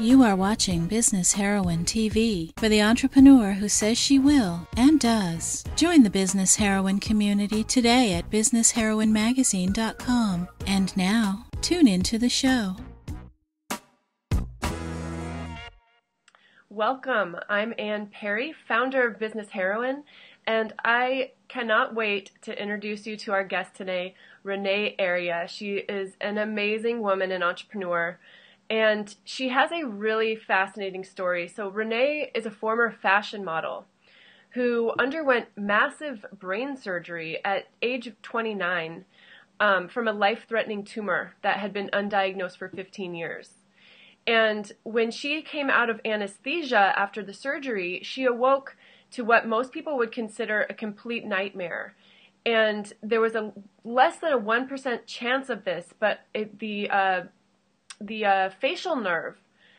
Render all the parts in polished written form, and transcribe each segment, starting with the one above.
You are watching Business Heroine TV for the entrepreneur who says she will and does. Join the Business Heroine community today at businessheroinemagazine.com. And now, tune into the show. Welcome. I'm Ann Perry, founder of Business Heroine, and I cannot wait to introduce you to our guest today, Renee Airya. She is an amazing woman and entrepreneur, and she has a really fascinating story. So Renee is a former fashion model who underwent massive brain surgery at age of 29 from a life-threatening tumor that had been undiagnosed for 15 years. And when she came out of anesthesia after the surgery, she awoke to what most people would consider a complete nightmare. And there was a less than a 1% chance of this, but the facial nerve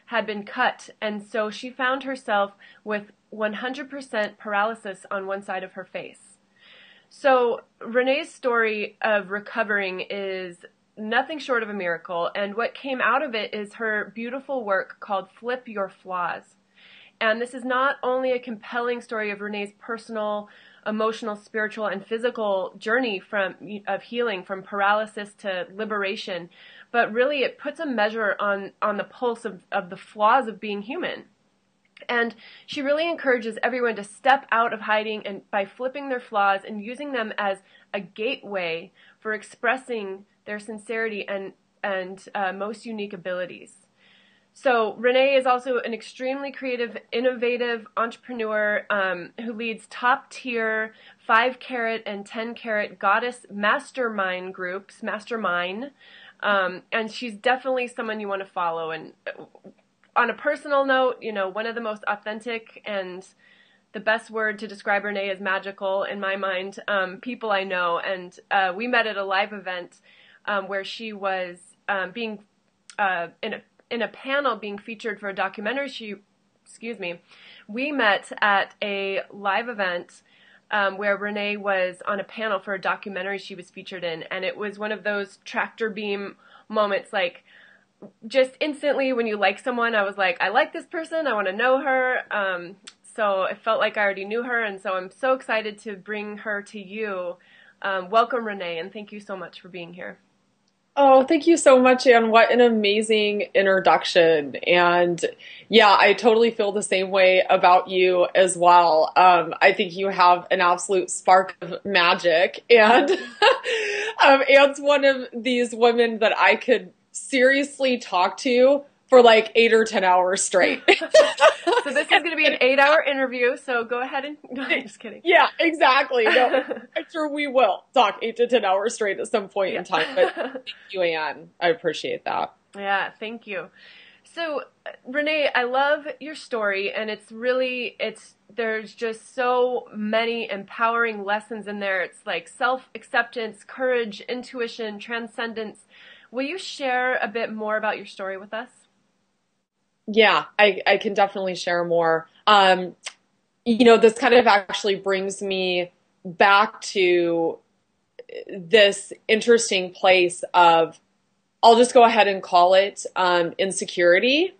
had been cut, and so she found herself with 100% paralysis on one side of her face. So Renee's story of recovering is nothing short of a miracle, and what came out of it is her beautiful work called Flip Your Flaws. And this is not only a compelling story of Renee's personal, emotional, spiritual, and physical journey of healing from paralysis to liberation, but really it puts a measure on the pulse of the flaws of being human. And she really encourages everyone to step out of hiding and by flipping their flaws and using them as a gateway for expressing their sincerity and most unique abilities. So Renee is also an extremely creative, innovative entrepreneur who leads top-tier 5-carat and 10-carat goddess mastermind groups, and she's definitely someone you want to follow. And on a personal note, you know, one of the most authentic and the best word to describe Renee is magical in my mind, people I know. And we met at a live event where she was being in a panel being featured for a documentary. We met at a live event where Renee was on a panel for a documentary she was featured in, and it was one of those tractor beam moments, like just instantly when you like someone, I was like, I like this person, I want to know her. So it felt like I already knew her, and so I'm so excited to bring her to you. Welcome, Renee, and thank you so much for being here. Oh, thank you so much, Ann. What an amazing introduction. And yeah, I totally feel the same way about you as well. I think you have an absolute spark of magic. And Ann's one of these women that I could seriously talk to for like 8 or 10 hours straight. So this is going to be an 8-hour interview, so go ahead and... No, I'm just kidding. Yeah, exactly. No, I'm sure we will talk 8 to 10 hours straight at some point in time. But thank you, Ann. I appreciate that. Yeah, thank you. So, Renee, I love your story, and there's just so many empowering lessons in there. It's like self-acceptance, courage, intuition, transcendence. Will you share a bit more about your story with us? Yeah, I can definitely share more. This kind of actually brings me back to this interesting place of, I'll just go ahead and call it insecurity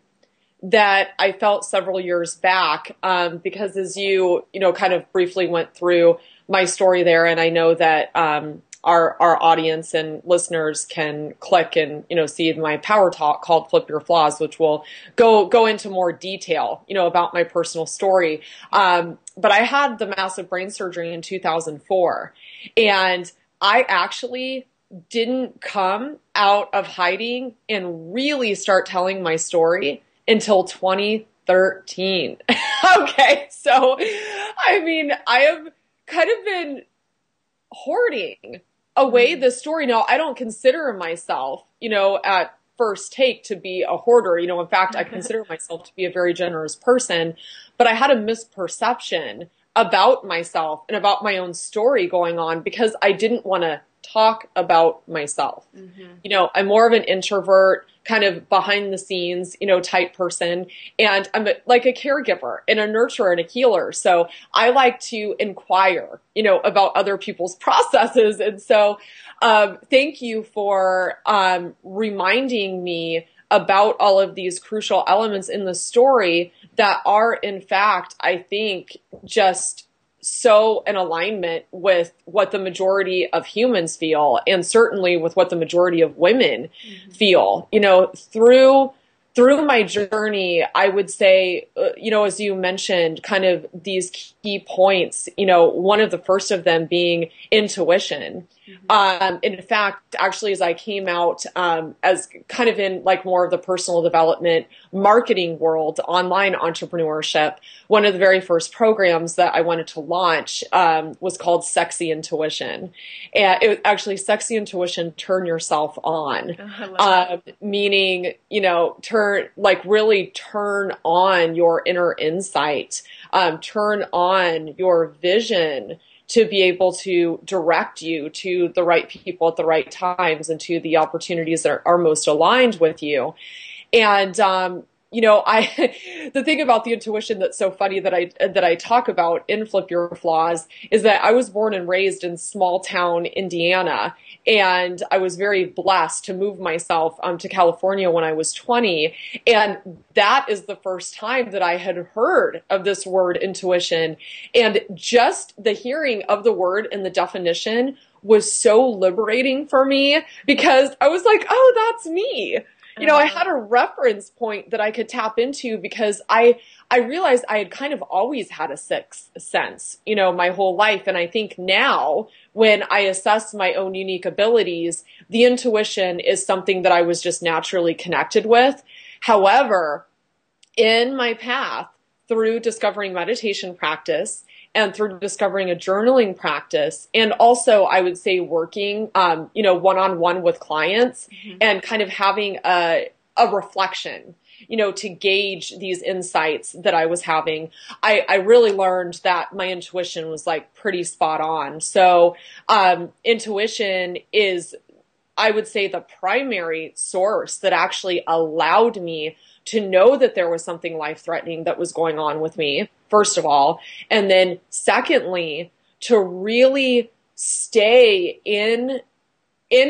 that I felt several years back, because as you kind of briefly went through my story there, and I know that our audience and listeners can click and, see my power talk called Flip Your Flaws, which will go into more detail, about my personal story. But I had the massive brain surgery in 2004, and I actually didn't come out of hiding and really start telling my story until 2013. Okay. So, I have kind of been hoarding away the story. Now, I don't consider myself, at first take to be a hoarder. In fact, I consider myself to be a very generous person, but I had a misperception about myself and about my own story going on because I didn't want to talk about myself. Mm-hmm. I'm more of an introvert, kind of behind the scenes, type person. And I'm like a caregiver and a nurturer and a healer. So I like to inquire, about other people's processes. And so thank you for reminding me about all of these crucial elements in the story that are, in fact, I think, just so in alignment with what the majority of humans feel, and certainly with what the majority of women feel. Through my journey, I would say, as you mentioned, kind of these key points, one of the first of them being intuition. In fact, actually, as I came out as kind of in like more of the personal development marketing world, online entrepreneurship, one of the very first programs that I wanted to launch was called Sexy Intuition. And it was actually Sexy Intuition, Turn Yourself On, meaning, really turn on your inner insight, turn on your vision to be able to direct you to the right people at the right times and to the opportunities that are most aligned with you. And, the thing about the intuition that's so funny that I talk about in Flip Your Flaws is that I was born and raised in small town Indiana, and I was very blessed to move myself to California when I was 20. And that is the first time that I had heard of this word intuition. And just the hearing of the word and the definition was so liberating for me, because I was like, oh, that's me. I had a reference point that I could tap into, because I realized I had kind of always had a sixth sense, my whole life. And I think now when I assess my own unique abilities, the intuition is something that I was just naturally connected with. However, in my path through discovering meditation practice and through discovering a journaling practice, and also I would say working, one-on-one with clients and kind of having a reflection, to gauge these insights that I was having, I really learned that my intuition was like pretty spot on. So, intuition is, I would say, the primary source that actually allowed me to know that there was something life-threatening that was going on with me, first of all. And then secondly, to really stay in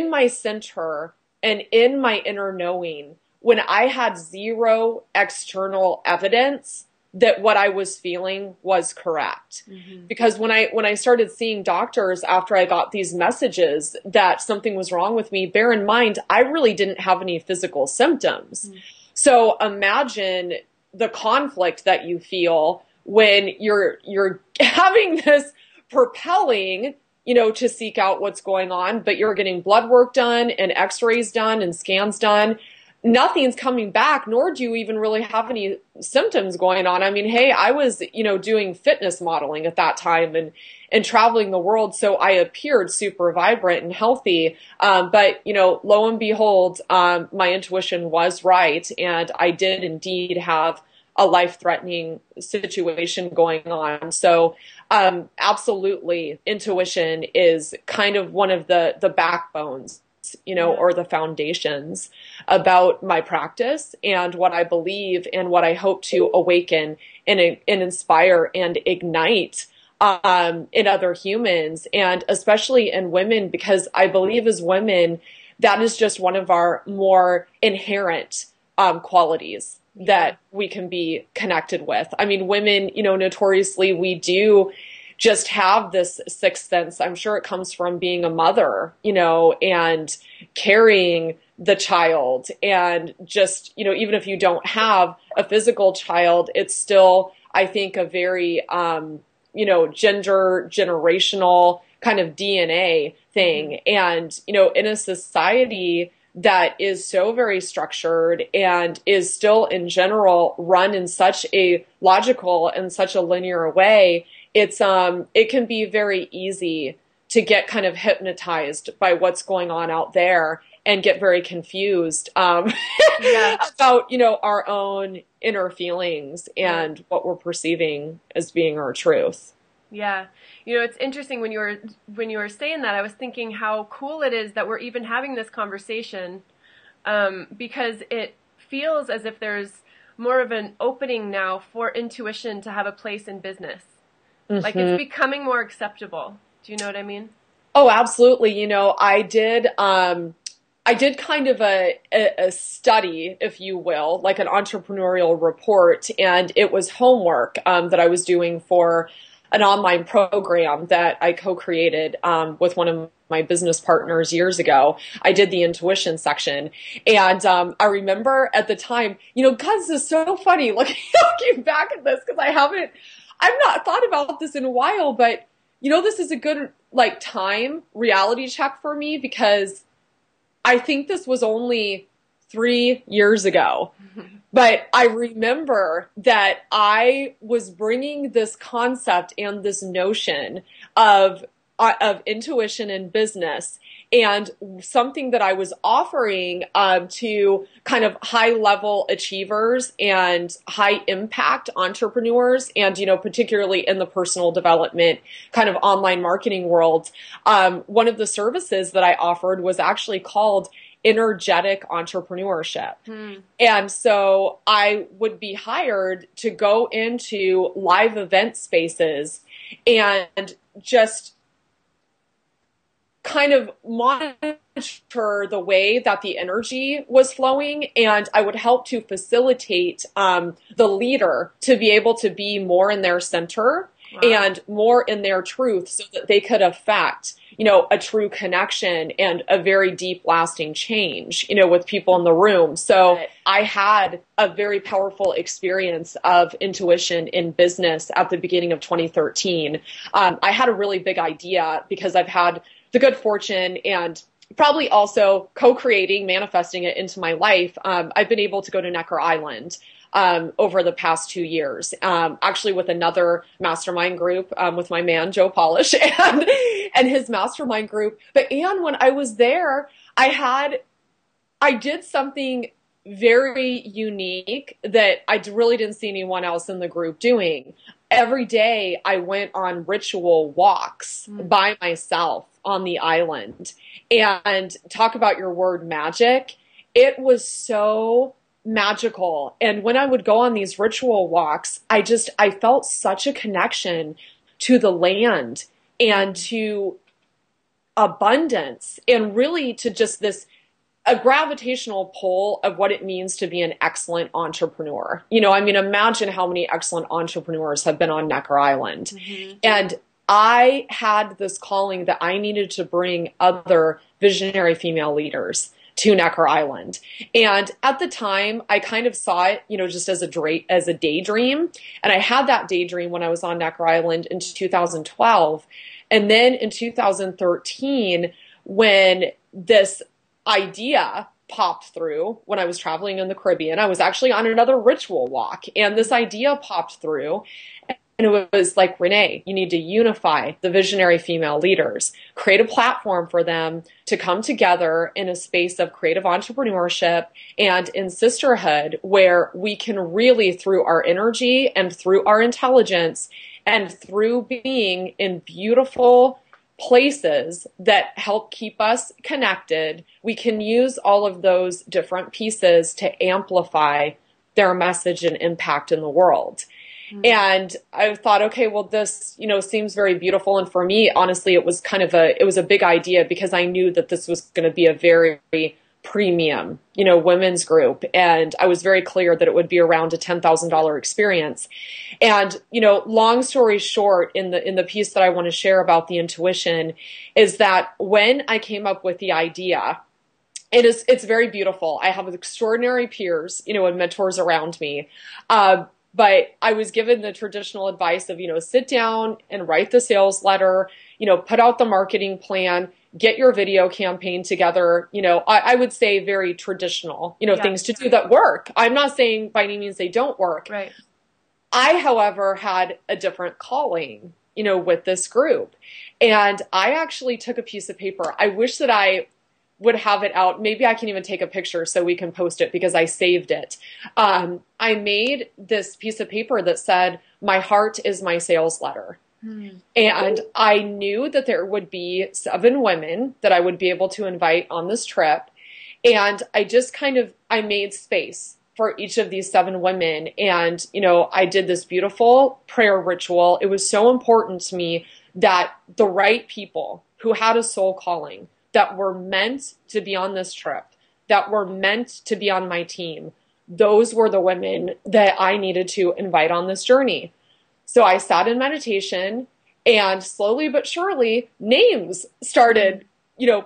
my center and in my inner knowing when I had zero external evidence that what I was feeling was correct. Because when I started seeing doctors after I got these messages that something was wrong with me, bear in mind, I really didn't have any physical symptoms. So imagine the conflict that you feel when you're having this propelling, to seek out what's going on, but you're getting blood work done and x-rays done and scans done. Nothing's coming back, nor do you even really have any symptoms going on. I mean, hey, I was, doing fitness modeling at that time and traveling the world. So I appeared super vibrant and healthy. But, lo and behold, my intuition was right. And I did indeed have a life-threatening situation going on. So, absolutely, intuition is kind of one of the backbones, or the foundations about my practice and what I believe and what I hope to awaken and inspire and ignite in other humans, and especially in women, because I believe as women, that is just one of our more inherent qualities that we can be connected with. I mean, women, notoriously, we do just have this sixth sense. I'm sure it comes from being a mother, and carrying the child, and just, even if you don't have a physical child, it's still, I think, a very, gender generational kind of DNA thing. And, in a society that is so very structured and is still in general run in such a logical and such a linear way, it can be very easy to get kind of hypnotized by what's going on out there and get very confused about, our own inner feelings and what we're perceiving as being our truth. Yeah. It's interesting when you were saying that, I was thinking how cool it is that we're even having this conversation, because it feels as if there's more of an opening now for intuition to have a place in business. Like it's becoming more acceptable. Do you know what I mean? Oh, absolutely. I did, I did kind of a study, if you will, like an entrepreneurial report, and it was homework that I was doing for an online program that I co-created with one of my business partners years ago. I did the intuition section, and I remember at the time, God, this is so funny looking back at this because I've not thought about this in a while, but this is a good time reality check for me because I think this was only 3 years ago, but I remember that I was bringing this concept and this notion of intuition in business and something that I was offering to kind of high level achievers and high impact entrepreneurs, and particularly in the personal development kind of online marketing world. One of the services that I offered was actually called energetic entrepreneurship. And so I would be hired to go into live event spaces and just kind of monitor the way that the energy was flowing, and I would help to facilitate the leader to be able to be more in their center. Wow. And more in their truth so that they could affect, a true connection and a very deep lasting change, with people in the room. So I had a very powerful experience of intuition in business at the beginning of 2013. I had a really big idea because I've had the good fortune and probably also co-creating, manifesting it into my life. I've been able to go to Necker Island over the past 2 years, actually with another mastermind group, with my man, Joe Polish and his mastermind group. But Anne, when I was there, I did something very unique that I really didn't see anyone else in the group doing. Every day I went on ritual walks by myself on the island, and talk about your word magic. It was so magical. And when I would go on these ritual walks, I felt such a connection to the land and to abundance, and really to just a gravitational pull of what it means to be an excellent entrepreneur. Imagine how many excellent entrepreneurs have been on Necker Island. Mm-hmm. And I had this calling that I needed to bring other visionary female leaders to Necker Island. And at the time, I kind of saw it, just as a daydream. And I had that daydream when I was on Necker Island in 2012. And then in 2013, when this idea popped through, when I was traveling in the Caribbean, I was actually on another ritual walk, and this idea popped through. And it was like, Renee, you need to unify the visionary female leaders, create a platform for them to come together in a space of creative entrepreneurship and in sisterhood, where we can really, through our energy and through our intelligence and through being in beautiful places that help keep us connected, we can use all of those different pieces to amplify their message and impact in the world. And I thought, okay, well, this, seems very beautiful. And for me, honestly, it was a big idea because I knew that this was going to be a very premium, women's group. And I was very clear that it would be around a $10,000 experience. And, long story short, in the piece that I want to share about the intuition is that when I came up with the idea, it's very beautiful. I have extraordinary peers, and mentors around me. But I was given the traditional advice of, sit down and write the sales letter, put out the marketing plan, get your video campaign together. I would say very traditional, things to do that work. I'm not saying by any means they don't work. Right. I, however, had a different calling, with this group. And I actually took a piece of paper. I wish that I would have it out. Maybe I can even take a picture so we can post it because I saved it. I made this piece of paper that said, my heart is my sales letter. And I knew that there would be 7 women that I would be able to invite on this trip. And I just I made space for each of these 7 women. And, I did this beautiful prayer ritual. It was so important to me that the right people who had a soul calling that were meant to be on this trip, that were meant to be on my team, those were the women that I needed to invite on this journey. So I sat in meditation, and slowly but surely names started,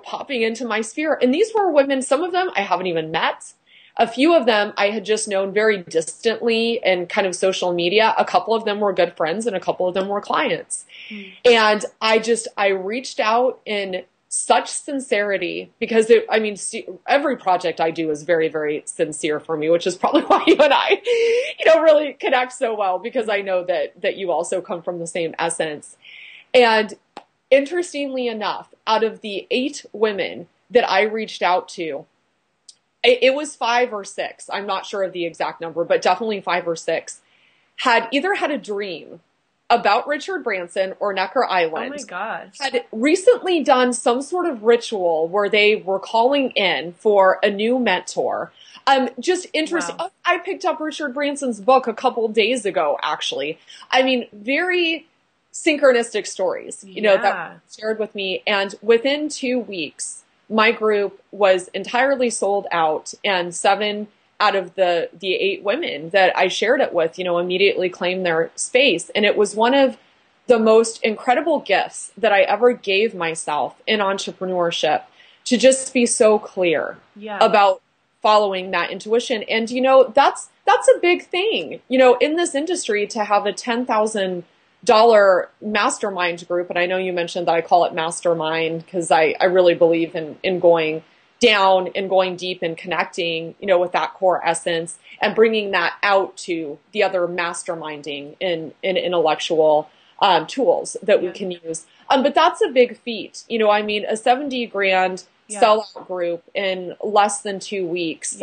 popping into my sphere. And these were women, some of them I haven't even met. A few of them I had just known very distantly in kind of social media. A couple of them were good friends and a couple of them were clients. And I reached out in such sincerity because every project I do is very, very sincere for me, which is probably why you and I, really connect so well, because I know that you also come from the same essence. And interestingly enough, out of the 8 women that I reached out to, it was 5 or 6. I'm not sure of the exact number, but definitely 5 or 6 had either had a dream about Richard Branson or Necker Island. Oh my gosh. Had recently done some sort of ritual where they were calling in for a new mentor. Just interesting. Wow. I picked up Richard Branson's book a couple days ago, actually. Very synchronistic stories, that were shared with me. And within 2 weeks, my group was entirely sold out, and 7 out of the 8 women that I shared it with, immediately claimed their space. And it was one of the most incredible gifts that I ever gave myself in entrepreneurship, to just be so clear about following that intuition. And, that's a big thing, in this industry, to have a $10,000 mastermind group. And I know you mentioned that I call it mastermind because I really believe in going down and going deep and connecting, with that core essence and bringing that out to the other masterminding in intellectual tools that we can use. But that's a big feat. A $70,000 sellout group in less than 2 weeks.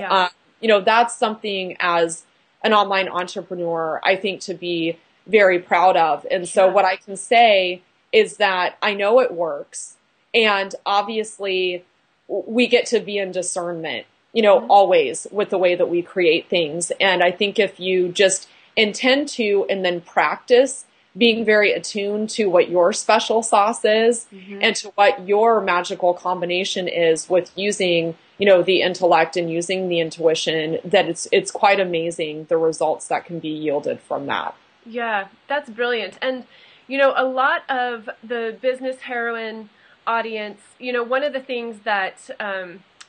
That's something as an online entrepreneur, I think, to be very proud of. And so what I can say is that I know it works. And obviously we get to be in discernment, always with the way that we create things. And I think if you just intend to, and then practice being very attuned to what your special sauce is and to what your magical combination is with using, the intellect and using the intuition, that it's quite amazing the results that can be yielded from that. Yeah, that's brilliant. And, a lot of the Business Heroine audience, one of the things that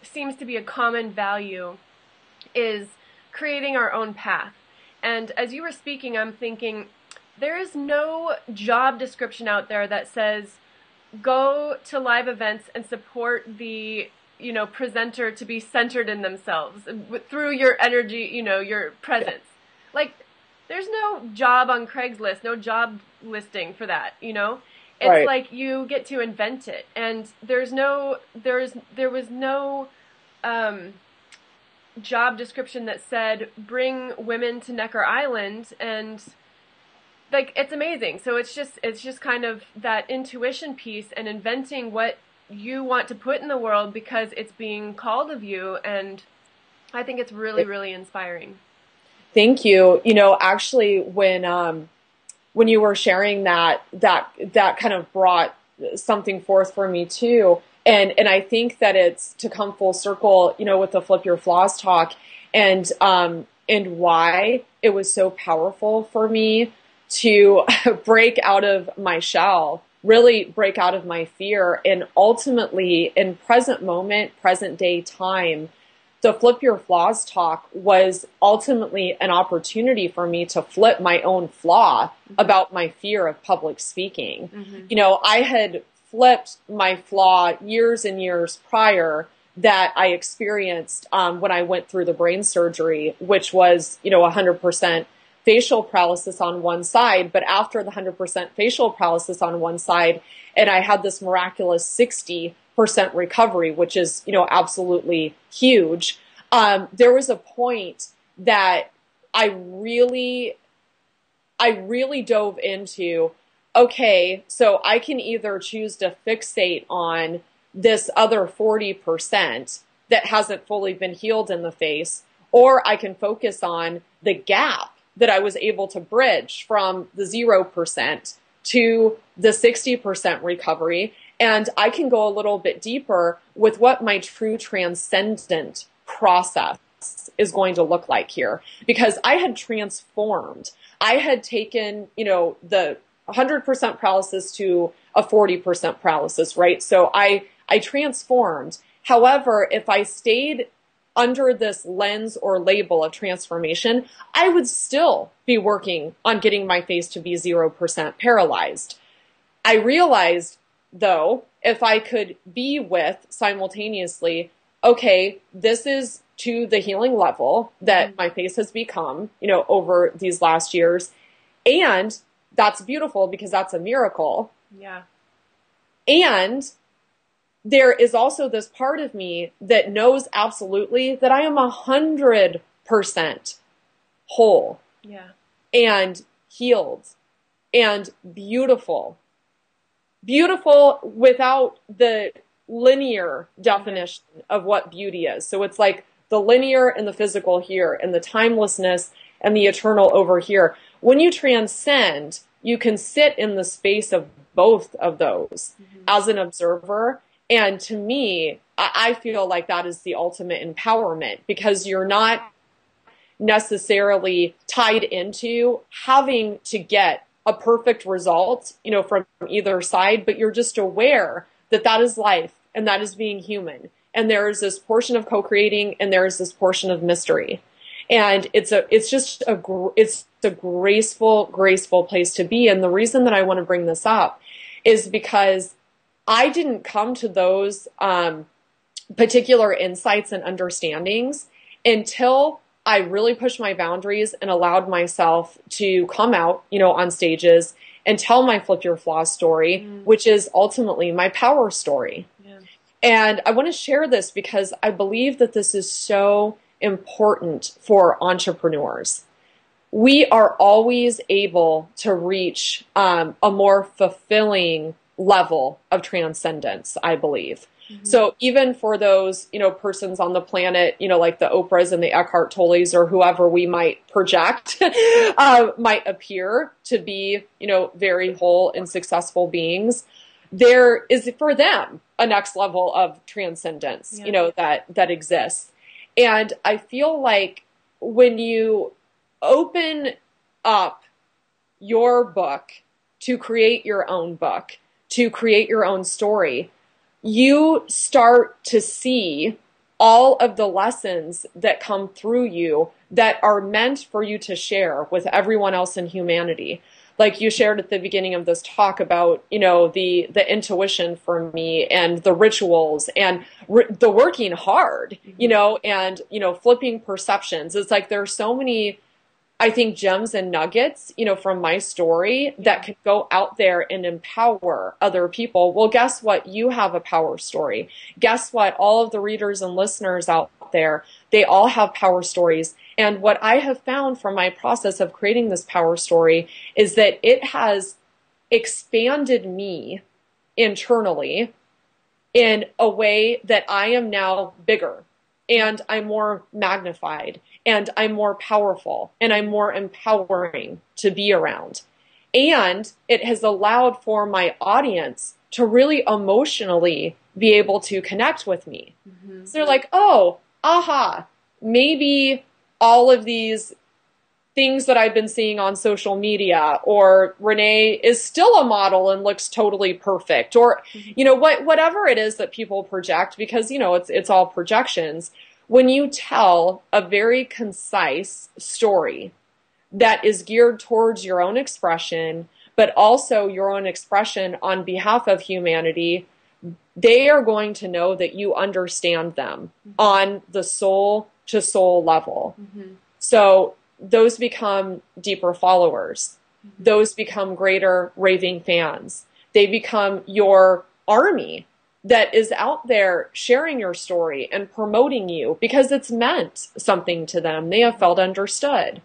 seems to be a common value is creating our own path. And as you were speaking, I'm thinking there is no job description out there that says go to live events and support the presenter to be centered in themselves through your energy, your presence. Like, there's no job on Craigslist, no job listing for that, It's like you get to invent it. And there was no job description that said bring women to Necker Island, and it's amazing. So it's just kind of that intuition piece and inventing what you want to put in the world because it's being called of you, and I think it's really, really inspiring. Thank you. Actually, when you were sharing that kind of brought something forth for me too. And I think that it's to come full circle, with the Flip Your Flaws talk, and why it was so powerful for me to break out of my shell, really break out of my fear, and ultimately in present moment, present day time, the Flip Your Flaws talk was ultimately an opportunity for me to flip my own flaw about my fear of public speaking. I had flipped my flaw years and years prior that I experienced when I went through the brain surgery, which was, 100% facial paralysis on one side. But after the 100% facial paralysis on one side, and I had this miraculous 60% recovery, which is, absolutely huge. There was a point that I really dove into, okay, so I can either choose to fixate on this other 40% that hasn't fully been healed in the face, or I can focus on the gap that I was able to bridge from the 0% to the 60% recovery. And I can go a little bit deeper with what my true transcendent process is going to look like here, because I had transformed. I had taken, the 100% paralysis to a 40% paralysis, right? So I transformed. However, if I stayed under this lens or label of transformation, I would still be working on getting my face to be 0% paralyzed. I realized, though, if I could be with simultaneously, okay, this is to the healing level that my face has become, over these last years. And that's beautiful because that's a miracle. Yeah. And there is also this part of me that knows absolutely that I am 100% whole. Yeah. And healed and beautiful. Beautiful without the linear definition of what beauty is. So it's like the linear and the physical here, and the timelessness and the eternal over here. When you transcend, you can sit in the space of both of those as an observer. And to me, I feel like that is the ultimate empowerment, because you're not necessarily tied into having to get a perfect result, from either side, but you're just aware that that is life and that is being human. And there is this portion of co-creating and there is this portion of mystery. And it's a graceful place to be. And the reason that I want to bring this up is because I didn't come to those particular insights and understandings until I really pushed my boundaries and allowed myself to come out, on stages and tell my Flip Your Flaws story, which is ultimately my power story. Yeah. And I want to share this because I believe that this is so important for entrepreneurs. We are always able to reach a more fulfilling level of transcendence, I believe. So even for those, persons on the planet, like the Oprahs and the Eckhart Tolles or whoever we might project, might appear to be, very whole and successful beings, there is for them a next level of transcendence, that exists. And I feel like when you open up your book to create your own book, to create your own story, you start to see all of the lessons that come through you that are meant for you to share with everyone else in humanity. Like you shared at the beginning of this talk about, the intuition for me and the rituals and the working hard, and, flipping perceptions. It's like there's so many, I think, gems and nuggets, from my story that could go out there and empower other people. Well, guess what? You have a power story. Guess what? All of the readers and listeners out there, they all have power stories. And what I have found from my process of creating this power story is that it has expanded me internally in a way that I am now bigger. And I'm more magnified, and I'm more powerful, and I'm more empowering to be around. And it has allowed for my audience to really emotionally be able to connect with me. So they're like, oh, aha, maybe all of these things that I've been seeing on social media, or Renee is still a model and looks totally perfect, or, whatever it is that people project, because, it's all projections. When you tell a very concise story that is geared towards your own expression, but also your own expression on behalf of humanity, they are going to know that you understand them on the soul to soul level. So those become deeper followers. Those become greater raving fans. They become your army that is out there sharing your story and promoting you because it's meant something to them. They have felt understood.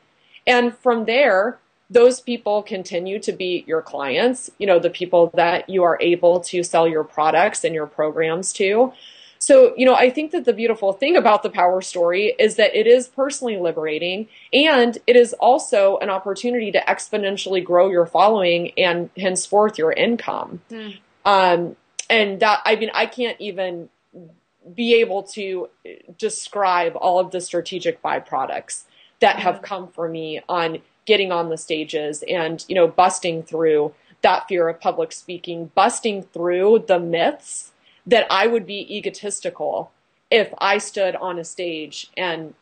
And from there, those people continue to be your clients, the people that you are able to sell your products and your programs to. So, I think that the beautiful thing about the power story is that it is personally liberating, and it is also an opportunity to exponentially grow your following and henceforth your income. And that, I mean, I can't even be able to describe all of the strategic byproducts that have come for me on getting on the stages and, you know, busting through that fear of public speaking, busting through the myths that I would be egotistical if I stood on a stage and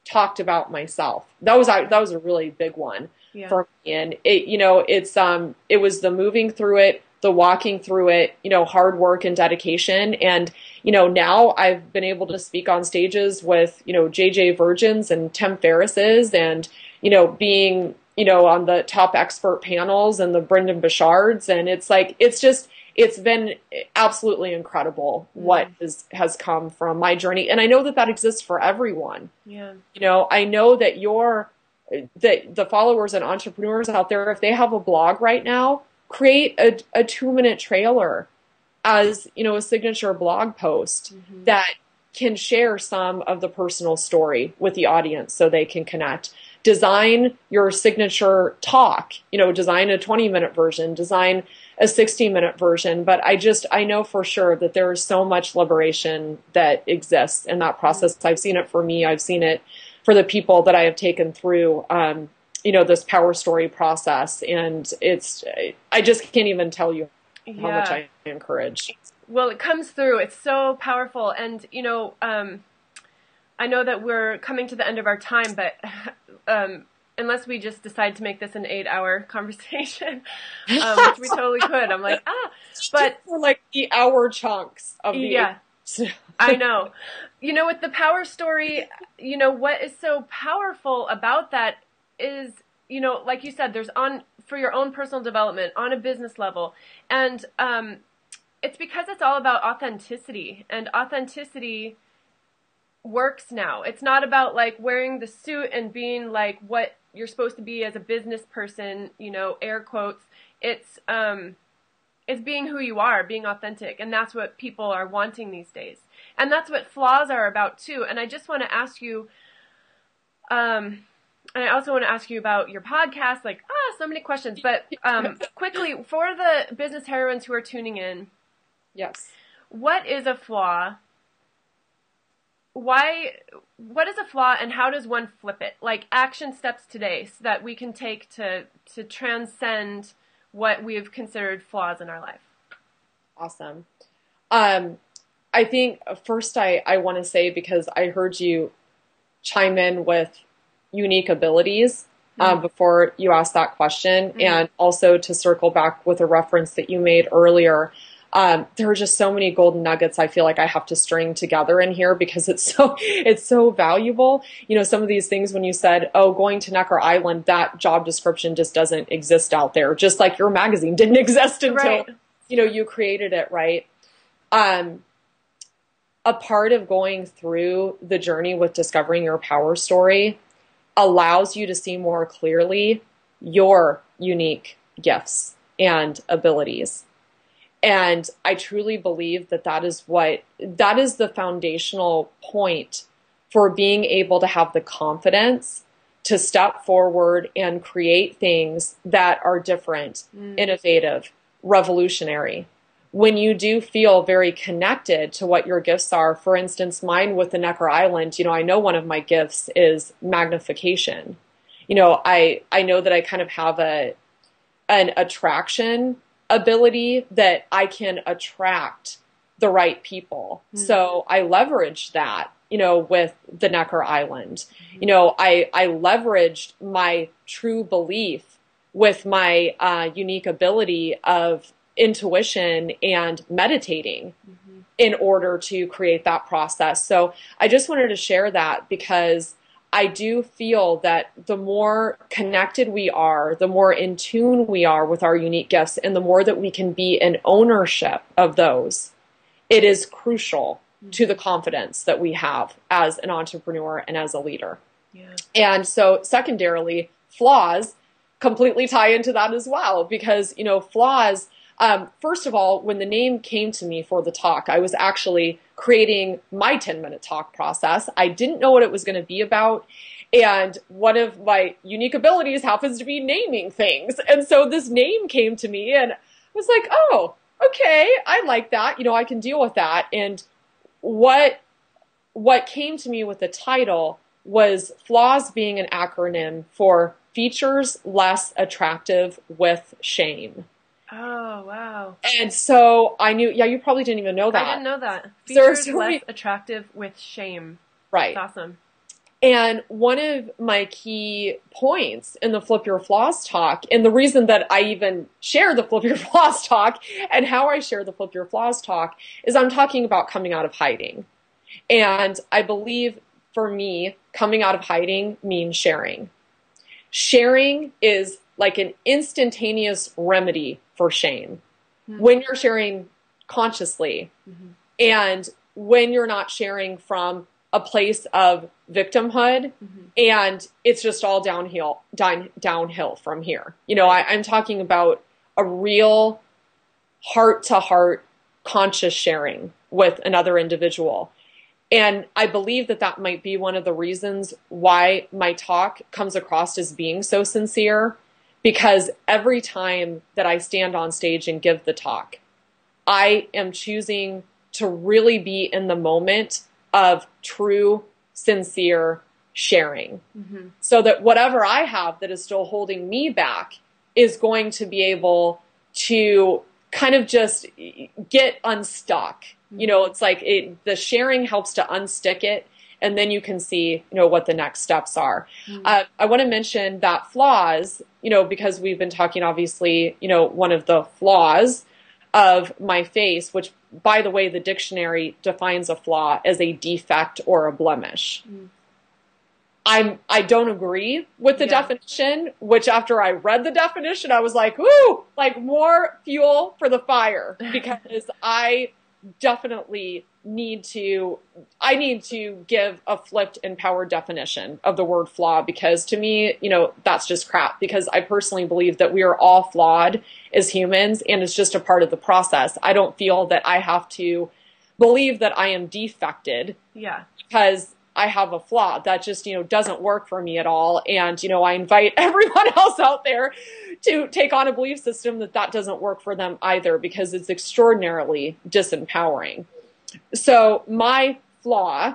talked about myself. That was a really big one for me. And it, you know, it was the moving through it, the walking through it, you know, hard work and dedication. And, you know, now I've been able to speak on stages with, you know, JJ Virgins and Tim Ferrisses and, you know, being, you know, on the top expert panels and the Brendan Bouchards. And it's like, it's been absolutely incredible what has come from my journey. And I know that exists for everyone. Yeah. You know, I know that the followers and entrepreneurs out there, if they have a blog right now, create a 2-minute trailer as, you know, a signature blog post that can share some of the personal story with the audience so they can connect. Design your signature talk, you know, design a 20-minute version, design a 60-minute version. But I know for sure that there is so much liberation that exists in that process. I've seen it for me. I've seen it for the people that I have taken through, you know, this power story process. And I just can't even tell you how much I encourage. Well, it comes through. It's so powerful. And, you know, I know that we're coming to the end of our time, but unless we just decide to make this an 8-hour conversation, which we totally could. I'm like, but for like the hour chunks of the I know. You know, with the power story, you know, what is so powerful about that is, you know, like you said, there's for your own personal development on a business level. And it's because it's all about authenticity, and authenticity works now. It's not about like wearing the suit and being like what you're supposed to be as a business person, you know, air quotes. It's being who you are, being authentic. And that's what people are wanting these days. And that's what flaws are about too. And I just want to ask you, and I also want to ask you about your podcast, like, so many questions, but quickly, for the business heroines who are tuning in, yes, what is a flaw? What is a flaw, and how does one flip it? Like action steps today so that we can take to transcend what we have considered flaws in our life. Awesome. I think first I want to say, because I heard you chime in with unique abilities before you asked that question, and also to circle back with a reference that you made earlier. There are just so many golden nuggets I feel like I have to string together in here because it's so valuable. You know, some of these things when you said, going to Necker Island, that job description just doesn't exist out there. Just like your magazine didn't exist until, you know, you created it, right? A part of going through the journey with discovering your power story allows you to see more clearly your unique gifts and abilities. And I truly believe that is the foundational point for being able to have the confidence to step forward and create things that are different, innovative, revolutionary. When you do feel very connected to what your gifts are, for instance, mine with the Necker Island, you know, I know one of my gifts is magnification. You know, I know that I kind of have an attraction ability that I can attract the right people. So I leveraged that, you know, with the Necker Island. You know, I leveraged my true belief with my unique ability of intuition and meditating in order to create that process. So I just wanted to share that because I do feel that the more connected we are, the more in tune we are with our unique gifts, and the more that we can be in ownership of those, it is crucial to the confidence that we have as an entrepreneur and as a leader. Yeah. And so secondarily, flaws completely tie into that as well, because, you know, flaws, first of all, when the name came to me for the talk, I was actually creating my 10-minute talk process. I didn't know what it was going to be about. And one of my unique abilities happens to be naming things. And so this name came to me and I was like, okay, I like that. I can deal with that. And what came to me with the title was flaws being an acronym for features less attractive with shame. Oh, wow. And so I knew, yeah, you probably didn't even know that. I didn't know that. Features less attractive with shame. Right. That's awesome. And one of my key points in the Flip Your Flaws talk, and the reason that I even share the Flip Your Flaws talk and how I share the Flip Your Flaws talk, is I'm talking about coming out of hiding. And I believe for me, coming out of hiding means sharing. Sharing is like an instantaneous remedy for shame. Mm-hmm. When you're sharing consciously, mm-hmm. and when you're not sharing from a place of victimhood, mm-hmm. and it's just all downhill from here. I'm talking about a real heart-to-heart conscious sharing with another individual. And I believe that might be one of the reasons why my talk comes across as being so sincere, because every time that I stand on stage and give the talk, I am choosing to really be in the moment of true, sincere sharing. Mm-hmm. So that whatever I have that is still holding me back is going to be able to kind of just get unstuck. Mm-hmm. It's like the sharing helps to unstick it, and then you can see, what the next steps are. Mm-hmm. I want to mention that flaws, because we've been talking, obviously, one of the flaws of my face, which, by the way, the dictionary defines a flaw as a defect or a blemish. Mm. I don't agree with the definition, which after I read the definition, I was like, woo, like more fuel for the fire, because I definitely need to give a flipped, empowered definition of the word flaw, because to me, that's just crap, because I personally believe that we are all flawed as humans, and it's just a part of the process. I don't feel that I have to believe that I am defected because I have a flaw. That just, doesn't work for me at all. And, I invite everyone else out there to take on a belief system that doesn't work for them either, because it's extraordinarily disempowering. So my flaw,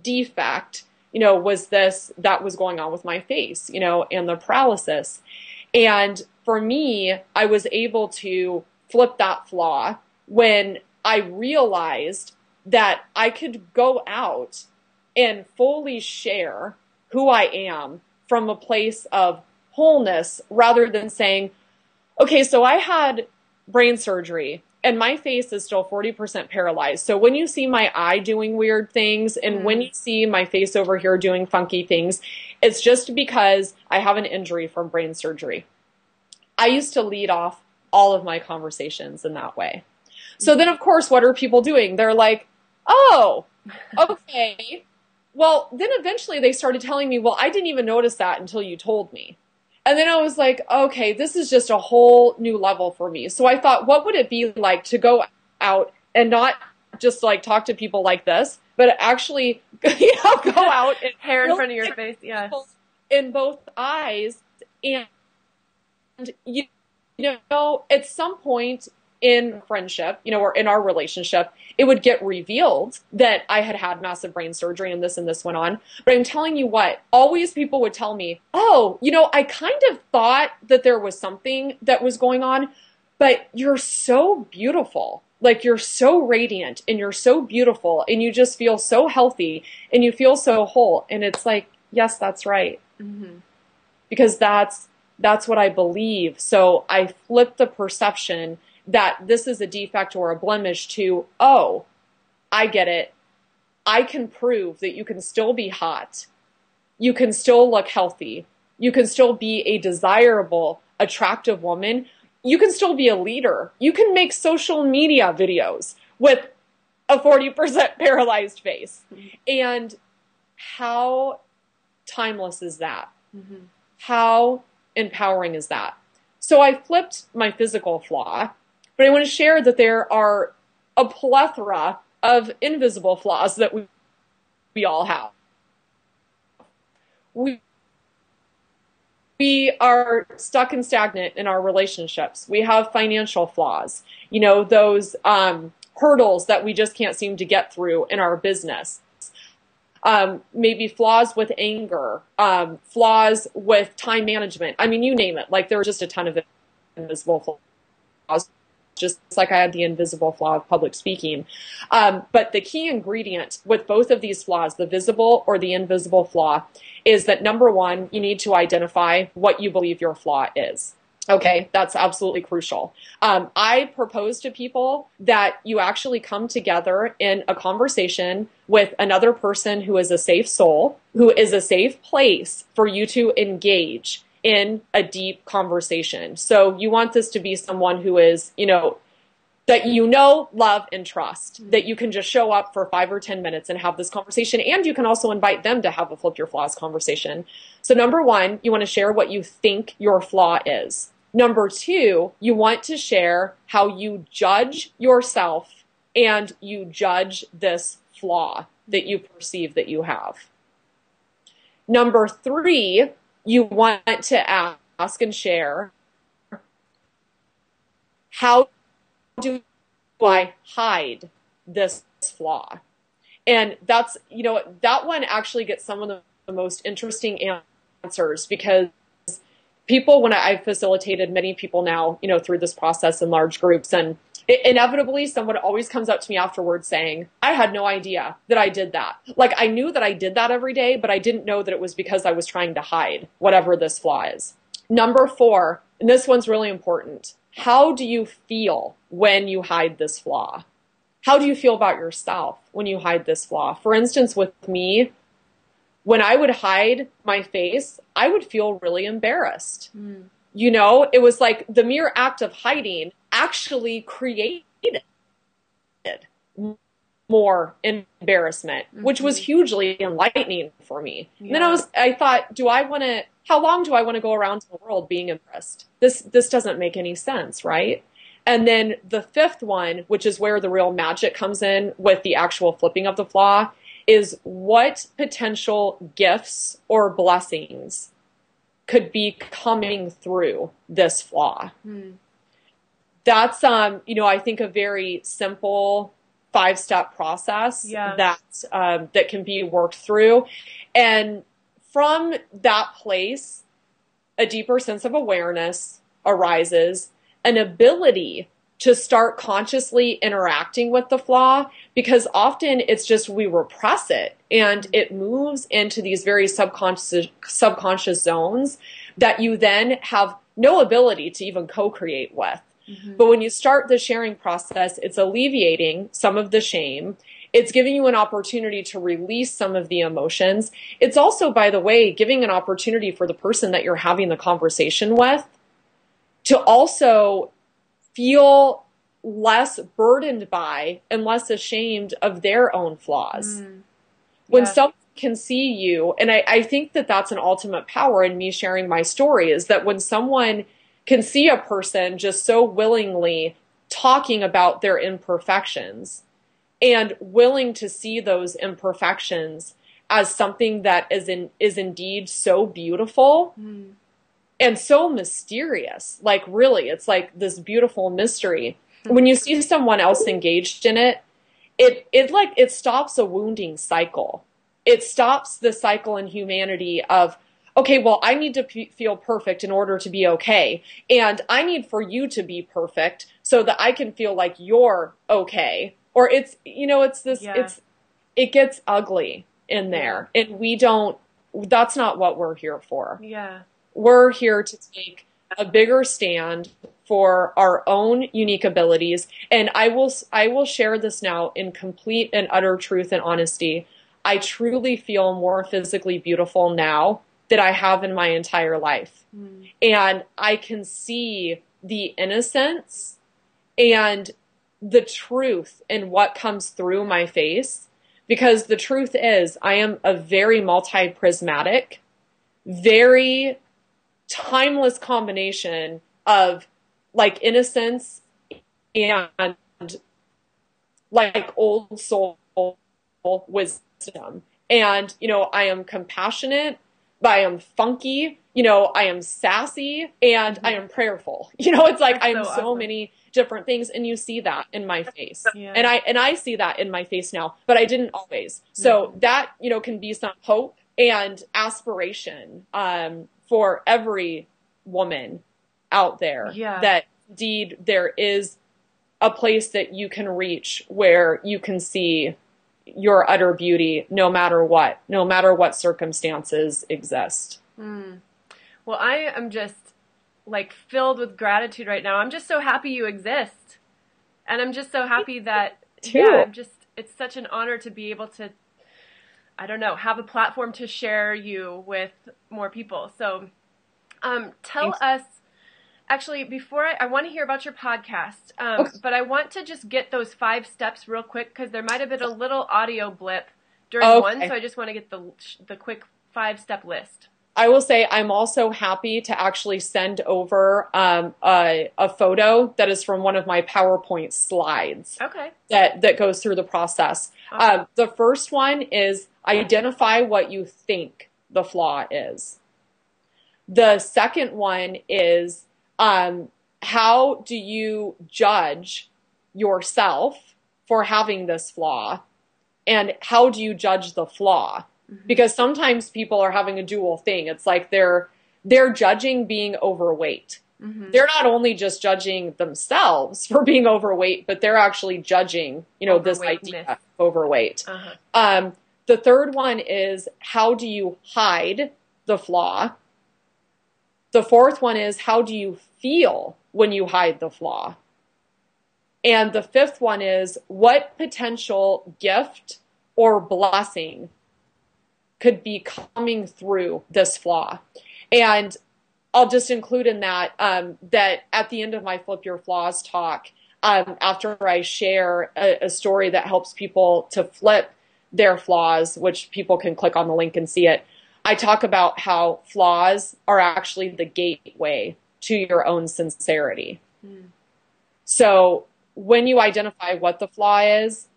defect, was that was going on with my face, and the paralysis. And for me, I was able to flip that flaw when I realized that I could go out and fully share who I am from a place of wholeness, rather than saying, okay, so I had brain surgery and my face is still 40% paralyzed. So when you see my eye doing weird things, and when you see my face over here doing funky things, it's just because I have an injury from brain surgery. I used to lead off all of my conversations in that way. So then, of course, what are people doing? They're like, oh, okay. Well, then eventually they started telling me, well, I didn't even notice that until you told me. And then I was like, okay, this is just a whole new level for me. So I thought, what would it be like to go out and not just like talk to people like this, but actually, go out and hair in front of your face, in both eyes, and at some point in friendship, or in our relationship, it would get revealed that I had massive brain surgery and this went on. But I'm telling you what, always people would tell me, oh, I kind of thought that there was something that was going on, but you're so beautiful. Like, you're so radiant and you're so beautiful and you just feel so healthy and you feel so whole. And it's like, yes, that's right. Mm-hmm. Because that's what I believe. So I flip the perception that this is a defect or a blemish to, oh, I get it. I can prove that you can still be hot. You can still look healthy. You can still be a desirable, attractive woman. You can still be a leader. You can make social media videos with a 40% paralyzed face. Mm-hmm. And how timeless is that? Mm-hmm. How empowering is that? So I flipped my physical flaw, but I want to share that there are a plethora of invisible flaws that we all have. We we are stuck and stagnant in our relationships. We have financial flaws, those hurdles that we just can't seem to get through in our business. Maybe flaws with anger, flaws with time management. I mean, you name it. Like, there are just a ton of invisible flaws, just like I had the invisible flaw of public speaking. But the key ingredient with both of these flaws, the visible or the invisible flaw, is that number one, you need to identify what you believe your flaw is. Okay, that's absolutely crucial. I propose to people that you actually come together in a conversation with another person who is a safe soul, who is a safe place for you to engage in a deep conversation. So you want this to be someone who is, that love, and trust, that you can just show up for 5 or 10 minutes and have this conversation. And you can also invite them to have a flip your flaws conversation. So number one, you want to share what you think your flaw is. Number two, you want to share how you judge yourself and you judge this flaw that you perceive that you have. Number three, you want to ask and share, how do I hide this flaw? And that's, that one actually gets some of the most interesting answers, because people, when I've facilitated many people now, through this process in large groups, and inevitably someone always comes up to me afterwards saying, I had no idea that I did that. Like, I knew that I did that every day, but I didn't know that it was because I was trying to hide whatever this flaw is. Number four, and this one's really important. How do you feel when you hide this flaw? How do you feel about yourself when you hide this flaw? For instance, with me, when I would hide my face, I would feel really embarrassed. It was like the mere act of hiding actually created more embarrassment, which was hugely enlightening for me. Yeah. And then I thought, how long do I want to go around the world being embarrassed? This doesn't make any sense, right? And then the fifth one, which is where the real magic comes in with the actual flipping of the flaw, is what potential gifts or blessings could be coming through this flaw. That's, I think, a very simple 5-step process that can be worked through. And from that place, a deeper sense of awareness arises, an ability to start consciously interacting with the flaw, because often it's just we repress it and it moves into these very subconscious zones that you then have no ability to even co-create with. But when you start the sharing process, it's alleviating some of the shame. It's giving you an opportunity to release some of the emotions. It's also, by the way, giving an opportunity for the person that you're having the conversation with to also feel less burdened by and less ashamed of their own flaws. When someone can see you, and I think that that's an ultimate power in me sharing my story, is that when someone can see a person just so willingly talking about their imperfections and willing to see those imperfections as something that is indeed so beautiful and so mysterious. Like, really, it's like this beautiful mystery. When you see someone else engaged in it, it stops a wounding cycle. It stops the cycle in humanity of, okay, well, I need to feel perfect in order to be okay. And I need for you to be perfect so that I can feel like you're okay. Or it gets ugly in there. And that's not what we're here for. Yeah. We're here to take a bigger stand for our own unique abilities. And I will share this now in complete and utter truth and honesty. I truly feel more physically beautiful now than I have in my entire life. And I can see the innocence and the truth in what comes through my face, because the truth is I am a very multi-prismatic, very timeless combination of like innocence and like old soul wisdom. And, I am compassionate, I am funky, I am sassy and I am prayerful. It's like I am so awesome. many different things, and you see that in my face. Yeah. And I see that in my face now, but I didn't always. So that, can be some hope and aspiration for every woman out there, that indeed there is a place that you can reach where you can see your utter beauty no matter what circumstances exist. Well, I am just like filled with gratitude right now. I'm just so happy you exist. And I'm just so happy that, it's such an honor to be able to, I don't know, have a platform to share you with more people. So tell us, actually, before I want to hear about your podcast, but I want to just get those 5 steps real quick, because there might have been a little audio blip during one. So I just want to get the quick 5-step list. I will say I'm also happy to actually send over a photo that is from one of my PowerPoint slides. Okay. That goes through the process. Okay. The first one is identify what you think the flaw is. The second one is how do you judge yourself for having this flaw, and how do you judge the flaw? Because sometimes people are having a dual thing. It's like they're judging being overweight. They're not only just judging themselves for being overweight, but they're actually judging, this idea of overweight. The third one is how do you hide the flaw? The fourth one is how do you feel when you hide the flaw? And the fifth one is what potential gift or blessing could be coming through this flaw. And I'll just include in that, that at the end of my Flip Your Flaws talk, after I share a story that helps people to flip their flaws, which people can click on the link and see it, I talk about how flaws are actually the gateway to your own sincerity. So when you identify what the flaw is,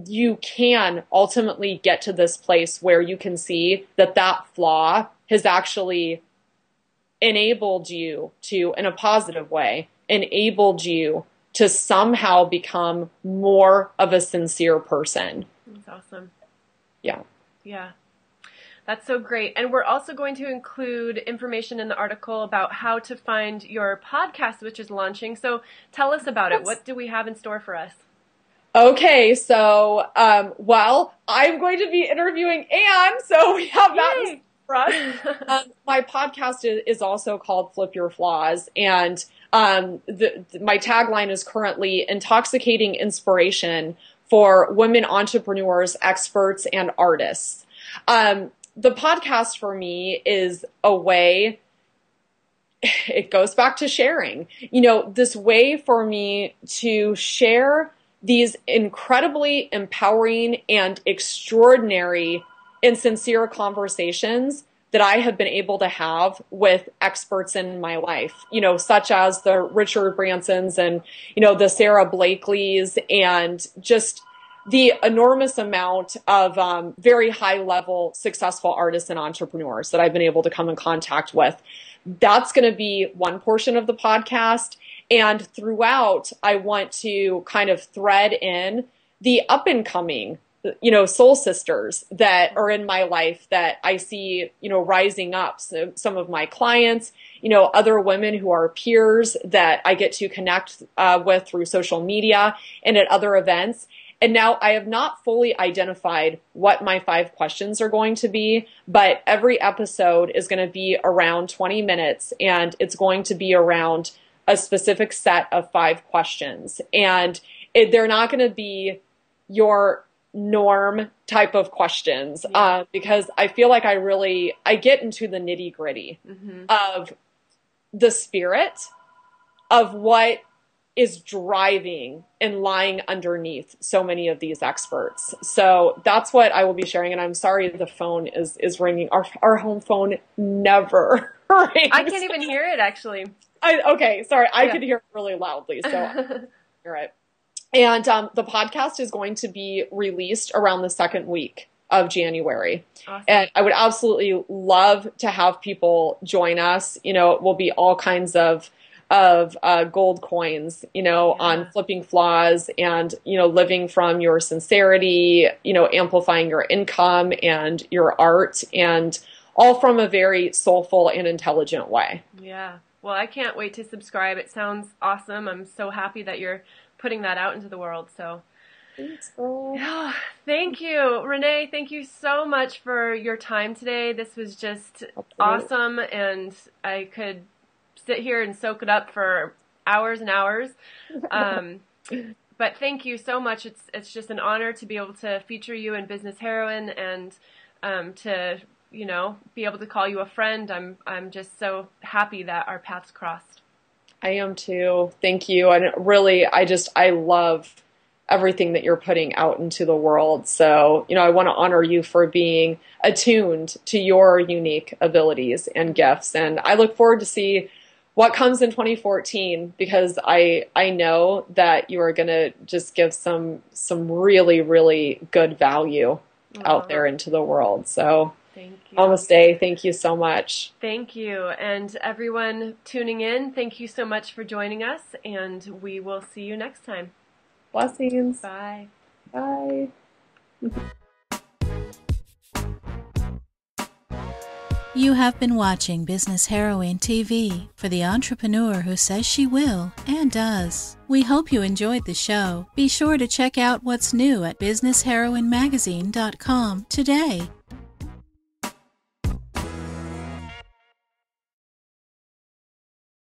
you can ultimately get to this place where you can see that flaw has actually enabled you to, in a positive way, enabled you to somehow become more of a sincere person. That's awesome. Yeah. Yeah. That's so great. And we're also going to include information in the article about how to find your podcast, which is launching. So tell us about it. What do we have in store for us? Okay, so, I'm going to be interviewing Anne, so we have that for us. My podcast is also called Flip Your Flaws, and my tagline is currently intoxicating inspiration for women entrepreneurs, experts, and artists. The podcast for me is a way, it goes back to sharing, this way for me to share these incredibly empowering and extraordinary and sincere conversations that I have been able to have with experts in my life, such as the Richard Bransons and, the Sarah Blakeleys, and just the enormous amount of very high level successful artists and entrepreneurs that I've been able to come in contact with. That's going to be one portion of the podcast. And throughout, I want to kind of thread in the up and coming, soul sisters that are in my life that I see, rising up. So some of my clients, other women who are peers that I get to connect with through social media and at other events. And now I have not fully identified what my 5 questions are going to be, but every episode is going to be around 20 minutes, and it's going to be around a specific set of 5 questions. And they're not going to be your norm type of questions, because I feel like I get into the nitty gritty of the spirit of what is driving and lying underneath so many of these experts. So that's what I will be sharing. And I'm sorry the phone is ringing. Our home phone never rings. I can't even hear it, actually. Okay, sorry. I could hear it really loudly, so hear it. And the podcast is going to be released around the second week of January. Awesome. And I would absolutely love to have people join us. You know, it will be all kinds of gold coins, you know, on flipping flaws and, you know, living from your sincerity, you know, amplifying your income and your art, and all from a very soulful and intelligent way. Yeah. Well, I can't wait to subscribe. It sounds awesome. I'm so happy that you're putting that out into the world. So thanks, girl. Oh, thank you, Renee. Thank you so much for your time today. This was just awesome, and I could sit here and soak it up for hours and hours. But thank you so much. It's just an honor to be able to feature you in Business Heroine, and to, you know, be able to call you a friend. I'm just so happy that our paths crossed. I am too. Thank you. And really, I love everything that you're putting out into the world. So, you know, I want to honor you for being attuned to your unique abilities and gifts. And I look forward to see what comes in 2014, because I know that you are going to just give some really, really good value out there into the world. So thank you. Namaste. Thank you so much. Thank you. And everyone tuning in, thank you so much for joining us, and we will see you next time. Blessings. Bye. Bye. You have been watching Business Heroine TV for the entrepreneur who says she will and does. We hope you enjoyed the show. Be sure to check out what's new at businessheroinemagazine.com today.